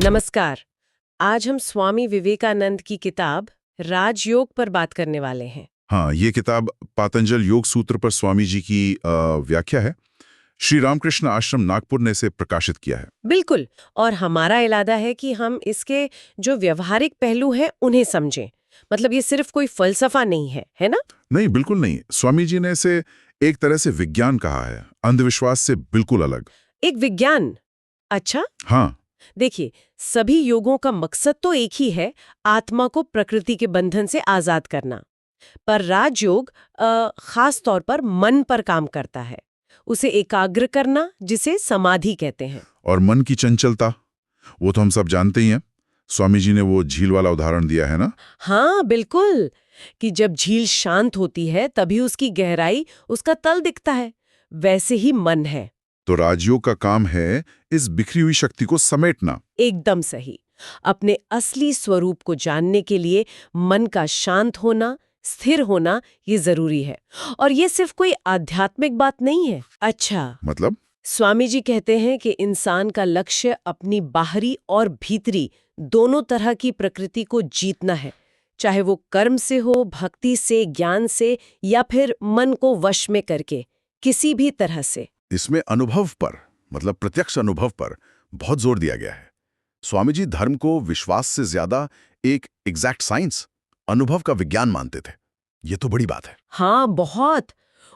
नमस्कार। आज हम स्वामी विवेकानंद की किताब राजयोग पर बात करने वाले हैं। हाँ, ये किताब पातंजल योग सूत्र पर स्वामी जी की व्याख्या है। श्री रामकृष्ण आश्रम नागपुर ने इसे प्रकाशित किया है। बिल्कुल। और हमारा इरादा है कि हम इसके जो व्यवहारिक पहलू हैं उन्हें समझें। मतलब ये सिर्फ कोई फलसफा नहीं है, है ना? नहीं, बिल्कुल नहीं। स्वामी जी ने इसे एक तरह से विज्ञान कहा है, अंधविश्वास से बिल्कुल अलग। एक विज्ञान। अच्छा। हाँ। देखिए, सभी योगों का मकसद तो एक ही है, आत्मा को प्रकृति के बंधन से आजाद करना। पर राजयोग खास तौर पर मन पर काम करता है, उसे एकाग्र करना, जिसे समाधि कहते हैं। और मन की चंचलता, वो तो हम सब जानते ही हैं। स्वामी जी ने वो झील वाला उदाहरण दिया है ना। हाँ बिल्कुल, कि जब झील शांत होती है तभी उसकी गहराई, उसका तल दिखता है। वैसे ही मन है। तो राजयोग का काम है इस बिखरी हुई शक्ति को समेटना। एकदम सही। अपने असली स्वरूप को जानने के लिए मन का शांत होना, स्थिर होना ये जरूरी है। और ये सिर्फ कोई आध्यात्मिक बात नहीं है। अच्छा, मतलब? स्वामी जी कहते हैं कि इंसान का लक्ष्य अपनी बाहरी और भीतरी दोनों तरह की प्रकृति को जीतना है, चाहे वो कर्म से हो, भक्ति से, ज्ञान से, या फिर मन को वश में करके, किसी भी तरह से। इसमें अनुभव पर, मतलब प्रत्यक्ष अनुभव पर बहुत जोर दिया गया है। स्वामी जी धर्म को विश्वास से ज्यादा एक एग्जैक्ट साइंस, अनुभव का विज्ञान मानते थे। ये तो बड़ी बात है। हाँ बहुत।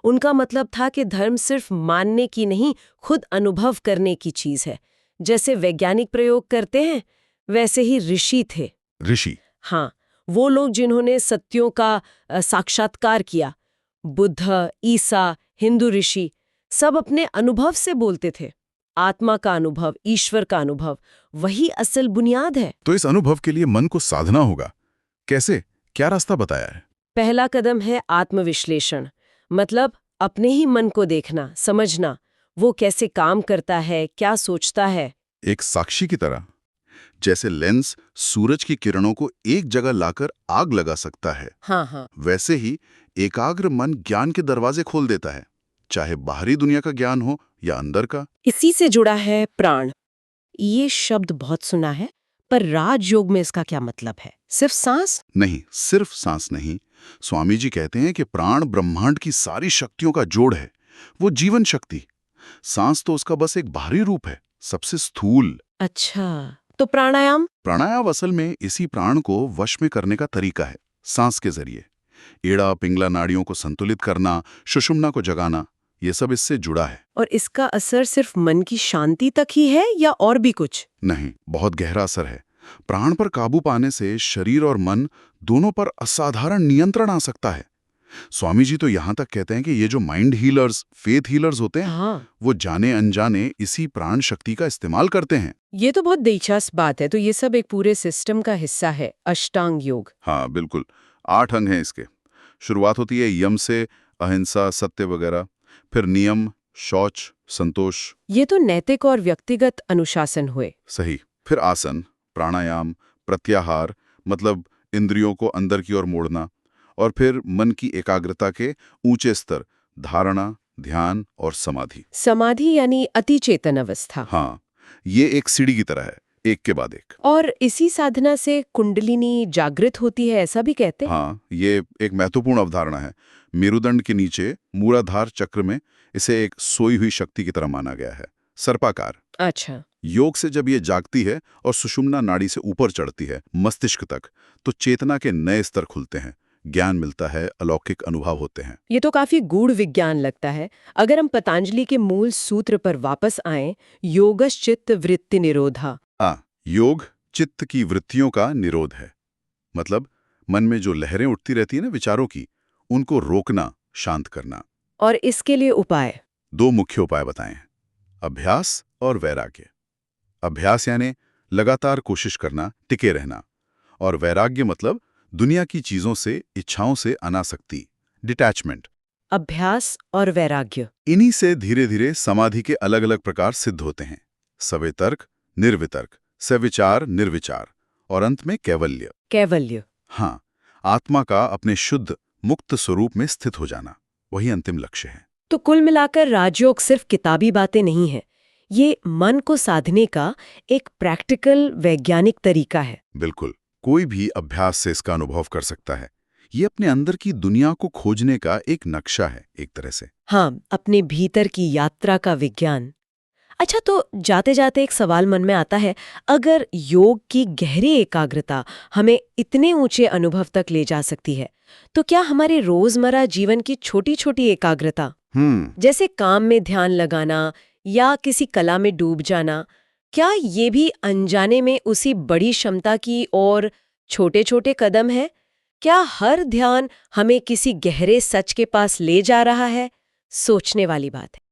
उनका मतलब था कि धर्म सिर्फ मानने की नहीं, खुद अनुभव करने की चीज है। जैसे वैज्ञानिक प्रयोग करते हैं, वैसे ही ऋषि थे। ऋषि? हाँ, वो लोग जिन्होंने सत्यों का साक्षात्कार किया। बुद्ध, ईसा, हिंदू ऋषि सब अपने अनुभव से बोलते थे। आत्मा का अनुभव, ईश्वर का अनुभव, वही असल बुनियाद है। तो इस अनुभव के लिए मन को साधना होगा। कैसे? क्या रास्ता बताया है? पहला कदम है आत्मविश्लेषण। मतलब अपने ही मन को देखना, समझना, वो कैसे काम करता है, क्या सोचता है। एक साक्षी की तरह। जैसे लेंस सूरज की किरणों को एक जगह लाकर आग लगा सकता है, हाँ, वैसे ही एकाग्र मन ज्ञान के दरवाजे खोल देता है, चाहे बाहरी दुनिया का ज्ञान हो या अंदर का। इसी से जुड़ा है प्राण। ये शब्द बहुत सुना है, पर राजयोग में इसका क्या मतलब है? सिर्फ सांस? नहीं, सिर्फ सांस नहीं। स्वामी जी कहते हैं कि प्राण ब्रह्मांड की सारी शक्तियों का जोड़ है, वो जीवन शक्ति। सांस तो उसका बस एक बाहरी रूप है, सबसे स्थूल। अच्छा, तो प्राणायाम? प्राणायाम असल में इसी प्राण को वश में करने का तरीका है, सांस के जरिए। एड़ा पिंगला नाड़ियों को संतुलित करना, सुषुम्ना को जगाना, ये सब इससे जुड़ा है। और इसका असर सिर्फ मन की शांति तक ही है या और भी कुछ? नहीं, बहुत गहरा असर है। प्राण पर काबू पाने से शरीर और मन दोनों पर असाधारण नियंत्रण आ सकता है। स्वामी जी तो यहाँ तक कहते हैं कि ये जो माइंड हीलर्स, फेथ हीलर्स होते हैं, हाँ, वो जाने अनजाने इसी प्राण शक्ति का इस्तेमाल करते हैं। ये तो बहुत दिलचस्प बात है। तो ये सब एक पूरे सिस्टम का हिस्सा है, अष्टांग योग। हाँ बिल्कुल, 8 अंग हैं इसके। शुरुआत होती है यम से, अहिंसा, सत्य वगैरह। फिर नियम, शौच, संतोष। ये तो नैतिक और व्यक्तिगत अनुशासन हुए। सही। फिर आसन, प्राणायाम, प्रत्याहार, मतलब इंद्रियों को अंदर की ओर मोड़ना। और फिर मन की एकाग्रता के ऊंचे स्तर, धारणा, ध्यान और समाधि। समाधि यानी अति चेतन अवस्था। हाँ, ये एक सीढ़ी की तरह है, एक के बाद एक। और इसी साधना से कुंडलिनी जागृत होती है, ऐसा भी कहते हैं। हाँ, ये एक महत्वपूर्ण अवधारणा है। मेरुदंड के नीचे मूलाधार चक्र में इसे एक सोई हुई शक्ति की तरह माना गया है, सर्पाकार। अच्छा। योग से जब ये जागती है और सुषुम्ना नाड़ी से ऊपर चढ़ती है मस्तिष्क तक, तो चेतना के नए स्तर खुलते हैं, ज्ञान मिलता है, अलौकिक अनुभव होते हैं। ये तो काफी गूढ़ विज्ञान लगता है। अगर हम पतंजलि के मूल सूत्र पर वापस आएं, योगश्चित्त वृत्ति निरोधा। योग चित्त की वृत्तियों का निरोध है। मतलब मन में जो लहरें उठती रहती है ना विचारों की, उनको रोकना, शांत करना। और इसके लिए उपाय? 2 मुख्य उपाय बताएं, अभ्यास और वैराग्य। अभ्यास यानी लगातार कोशिश करना, टिके रहना। और वैराग्य मतलब दुनिया की चीजों से, इच्छाओं से अनासक्ति, डिटैचमेंट। अभ्यास और वैराग्य। इन्हीं से धीरे धीरे समाधि के अलग अलग प्रकार सिद्ध होते हैं। सवितर्क, निर्वितर्क, सविचार, निर्विचार, और अंत में कैवल्य। कैवल्य। हाँ, आत्मा का अपने शुद्ध मुक्त स्वरूप में स्थित हो जाना, वही अंतिम लक्ष्य है। तो कुल मिलाकर राजयोग सिर्फ किताबी बातें नहीं है, ये मन को साधने का एक प्रैक्टिकल वैज्ञानिक तरीका है। बिल्कुल, कोई भी अभ्यास से इसका अनुभव कर सकता है। ये अपने अंदर की दुनिया को खोजने का एक नक्शा है, एक तरह से। हाँ, अपने भीतर की यात्रा का विज्ञान। अच्छा, तो जाते जाते एक सवाल मन में आता है, अगर योग की गहरी एकाग्रता हमें इतने ऊंचे अनुभव तक ले जा सकती है, तो क्या हमारे रोजमर्रा जीवन की छोटी छोटी एकाग्रता, जैसे काम में ध्यान लगाना या किसी कला में डूब जाना, क्या ये भी अनजाने में उसी बड़ी क्षमता की और छोटे छोटे कदम है? क्या हर ध्यान हमें किसी गहरे सच के पास ले जा रहा है? सोचने वाली बात है।